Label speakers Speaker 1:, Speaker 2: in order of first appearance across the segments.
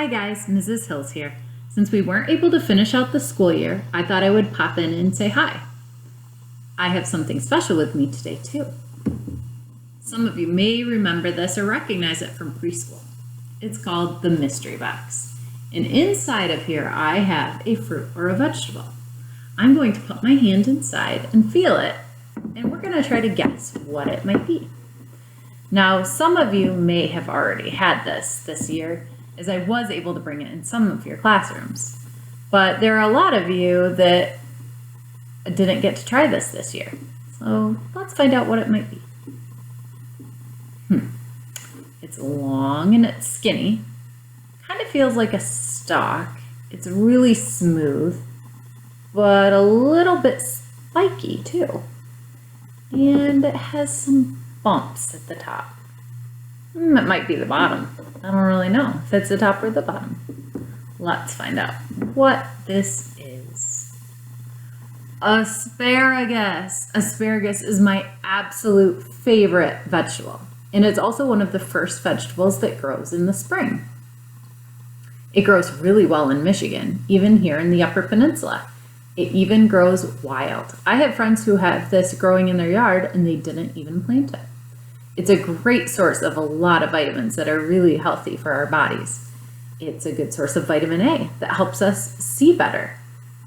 Speaker 1: Hi guys, Mrs. Hills here. Since we weren't able to finish out the school year, I thought I would pop in and say hi. I have something special with me today too. Some of you may remember this or recognize it from preschool. It's called the mystery box. And inside of here I have a fruit or a vegetable. I'm going to put my hand inside and feel it, and we're going to try to guess what it might be. Now, some of you may have already had this year, as I was able to bring it in some of your classrooms. But there are a lot of you that didn't get to try this year. So let's find out what it might be. It's long and it's skinny. Kind of feels like a stalk. It's really smooth, but a little bit spiky too. And it has some bumps at the top. It might be the bottom. I don't really know if it's the top or the bottom. Let's find out what this is. Asparagus. Asparagus is my absolute favorite vegetable, and it's also one of the first vegetables that grows in the spring. It grows really well in Michigan, even here in the Upper Peninsula. It even grows wild. I have friends who have this growing in their yard and they didn't even plant it. It's a great source of a lot of vitamins that are really healthy for our bodies. It's a good source of vitamin A that helps us see better.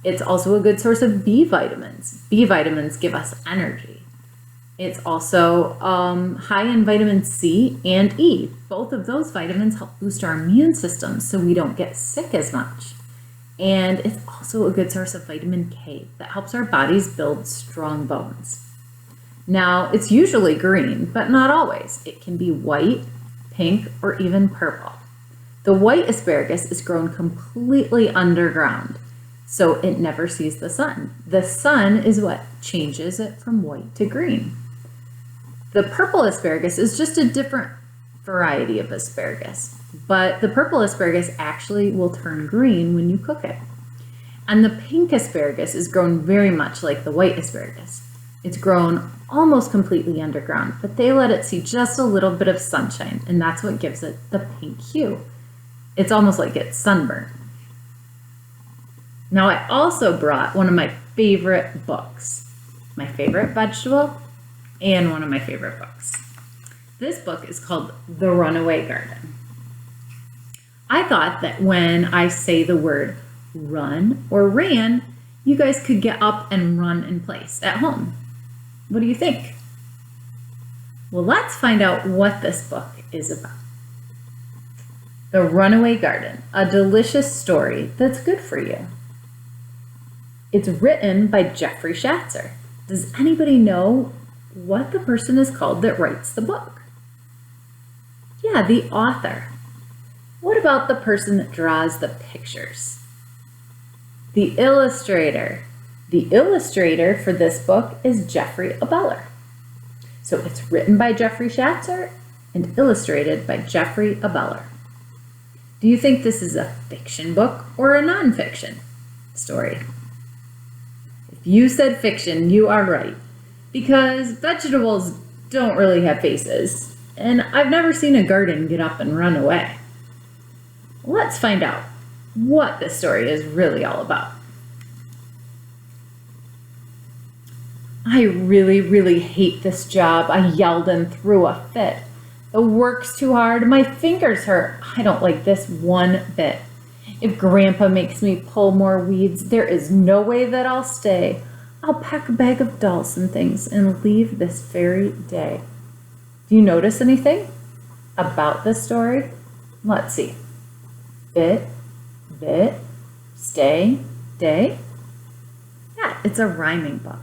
Speaker 1: It's also a good source of B vitamins. B vitamins give us energy. It's also high in vitamin C and E. Both of those vitamins help boost our immune system so we don't get sick as much. And it's also a good source of vitamin K that helps our bodies build strong bones. Now, it's usually green, but not always. It can be white, pink, or even purple. The white asparagus is grown completely underground, so it never sees the sun. The sun is what changes it from white to green. The purple asparagus is just a different variety of asparagus, but the purple asparagus actually will turn green when you cook it. And the pink asparagus is grown very much like the white asparagus. It's grown almost completely underground, but they let it see just a little bit of sunshine, and that's what gives it the pink hue. It's almost like it's sunburned. Now, I also brought one of my favorite books, my favorite vegetable, and one of my favorite books. This book is called The Runaway Garden. I thought that when I say the word run or ran, you guys could get up and run in place at home. What do you think? Well, let's find out what this book is about. The Runaway Garden, a delicious story that's good for you. It's written by Jeffery Schatzer. Does anybody know what the person is called that writes the book? Yeah, the author. What about the person that draws the pictures? The illustrator. The illustrator for this book is Jeffrey Ebbeler. So it's written by Jeffery Schatzer and illustrated by Jeffrey Ebbeler. Do you think this is a fiction book or a nonfiction story? If you said fiction, you are right, because vegetables don't really have faces, and I've never seen a garden get up and run away. Let's find out what this story is really all about. I really hate this job. I yelled and threw a fit. The work's too hard. My fingers hurt. I don't like this one bit. If Grandpa makes me pull more weeds, there is no way that I'll stay. I'll pack a bag of dolls and things and leave this very day. Do you notice anything about this story? Let's see. Bit, stay, day. Yeah, it's a rhyming book.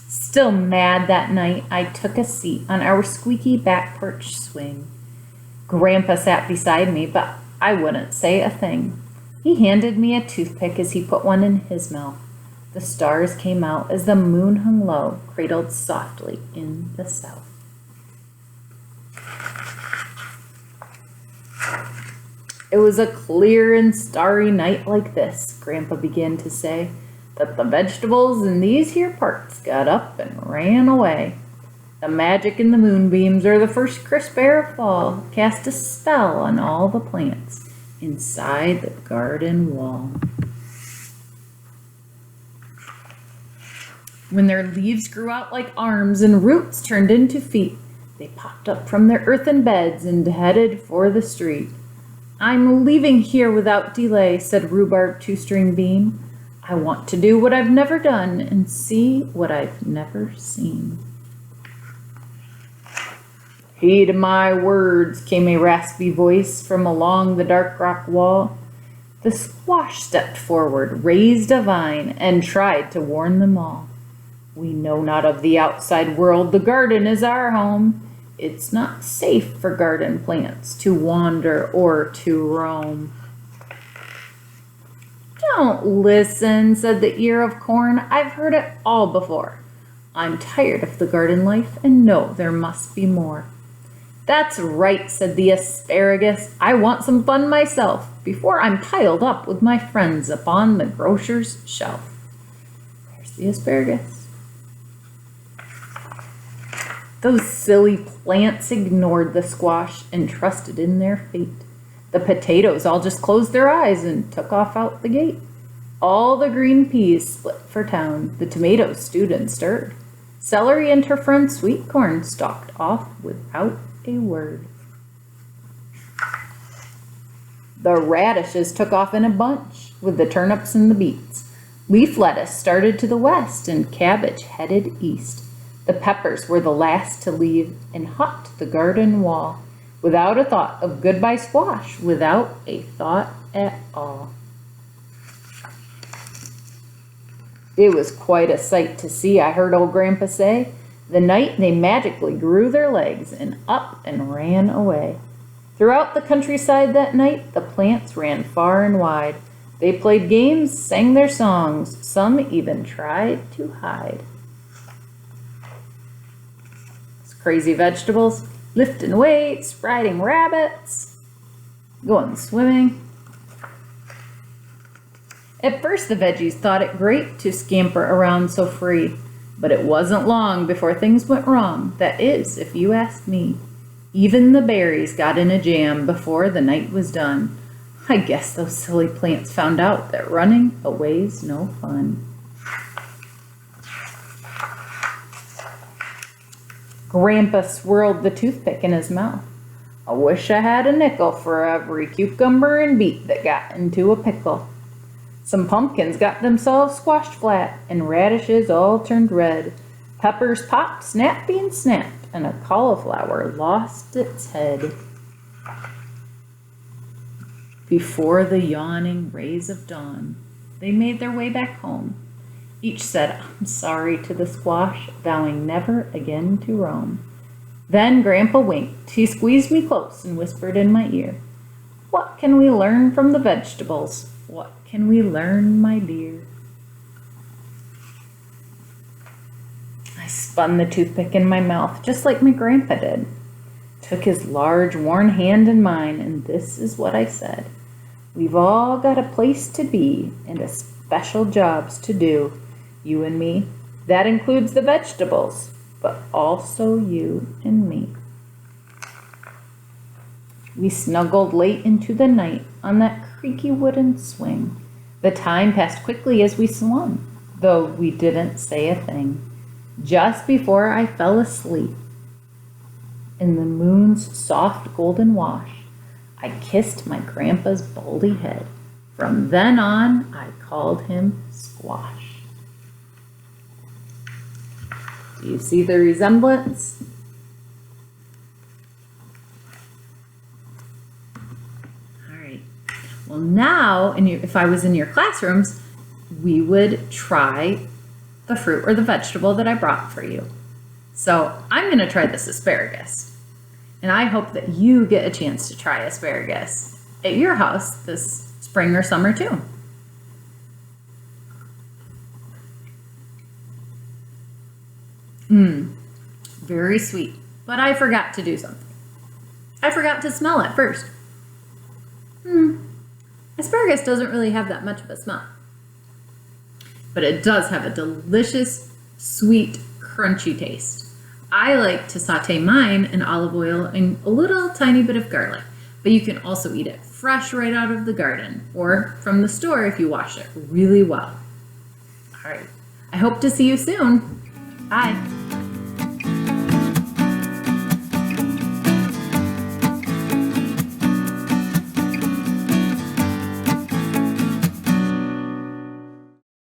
Speaker 1: Still mad that night, I took a seat on our squeaky back porch swing. Grandpa sat beside me, but I wouldn't say a thing. He handed me a toothpick as he put one in his mouth. The stars came out as the moon hung low, cradled softly in the south. It was a clear and starry night like this, Grandpa began to say, that the vegetables in these here parts got up and ran away. The magic in the moonbeams, or the first crisp air of fall, cast a spell on all the plants inside the garden wall. When their leaves grew out like arms and roots turned into feet, they popped up from their earthen beds and headed for the street. I'm leaving here without delay, said Rhubarb Two-String Bean. I want to do what I've never done and see what I've never seen. Heed my words, came a raspy voice from along the dark rock wall. The squash stepped forward, raised a vine, and tried to warn them all. We know not of the outside world, the garden is our home. It's not safe for garden plants to wander or to roam. Don't listen, said the ear of corn. I've heard it all before. I'm tired of the garden life and know there must be more. That's right, said the asparagus. I want some fun myself before I'm piled up with my friends upon the grocer's shelf. There's the asparagus. Those silly plants ignored the squash and trusted in their fate. The potatoes all just closed their eyes and took off out the gate. All the green peas split for town. The tomatoes stewed and stirred. Celery and her friend sweet corn stalked off without a word. The radishes took off in a bunch with the turnips and the beets. Leaf lettuce started to the west and cabbage headed east. The peppers were the last to leave and hopped the garden wall without a thought of goodbye squash, without a thought at all. It was quite a sight to see, I heard old Grandpa say. The night they magically grew their legs and up and ran away. Throughout the countryside that night, the plants ran far and wide. They played games, sang their songs, some even tried to hide. Those crazy vegetables, lifting weights, riding rabbits, going swimming. At first the veggies thought it great to scamper around so free. But it wasn't long before things went wrong, that is, if you ask me. Even the berries got in a jam before the night was done. I guess those silly plants found out that running away's no fun. Grandpa swirled the toothpick in his mouth. I wish I had a nickel for every cucumber and beet that got into a pickle. Some pumpkins got themselves squashed flat, and radishes all turned red. Peppers popped, snap beans snapped, and a cauliflower lost its head. Before the yawning rays of dawn, they made their way back home. Each said, I'm sorry to the squash, vowing never again to roam. Then Grandpa winked. He squeezed me close and whispered in my ear, what can we learn from the vegetables? What can we learn, my dear? I spun the toothpick in my mouth, just like my grandpa did. Took his large, worn hand in mine, and this is what I said. We've all got a place to be and a special jobs to do, you and me. That includes the vegetables, but also you and me. We snuggled late into the night on that creaky wooden swing. The time passed quickly as we swung, though we didn't say a thing. Just before I fell asleep, in the moon's soft golden wash, I kissed my grandpa's baldy head. From then on, I called him Squash. Do you see the resemblance? Well, now, if I was in your classrooms, we would try the fruit or the vegetable that I brought for you. So I'm going to try this asparagus. And I hope that you get a chance to try asparagus at your house this spring or summer too. Very sweet. But I forgot to do something. I forgot to smell it first. Asparagus doesn't really have that much of a smell, but it does have a delicious, sweet, crunchy taste. I like to saute mine in olive oil and a little tiny bit of garlic, but you can also eat it fresh right out of the garden or from the store if you wash it really well. All right, I hope to see you soon. Bye.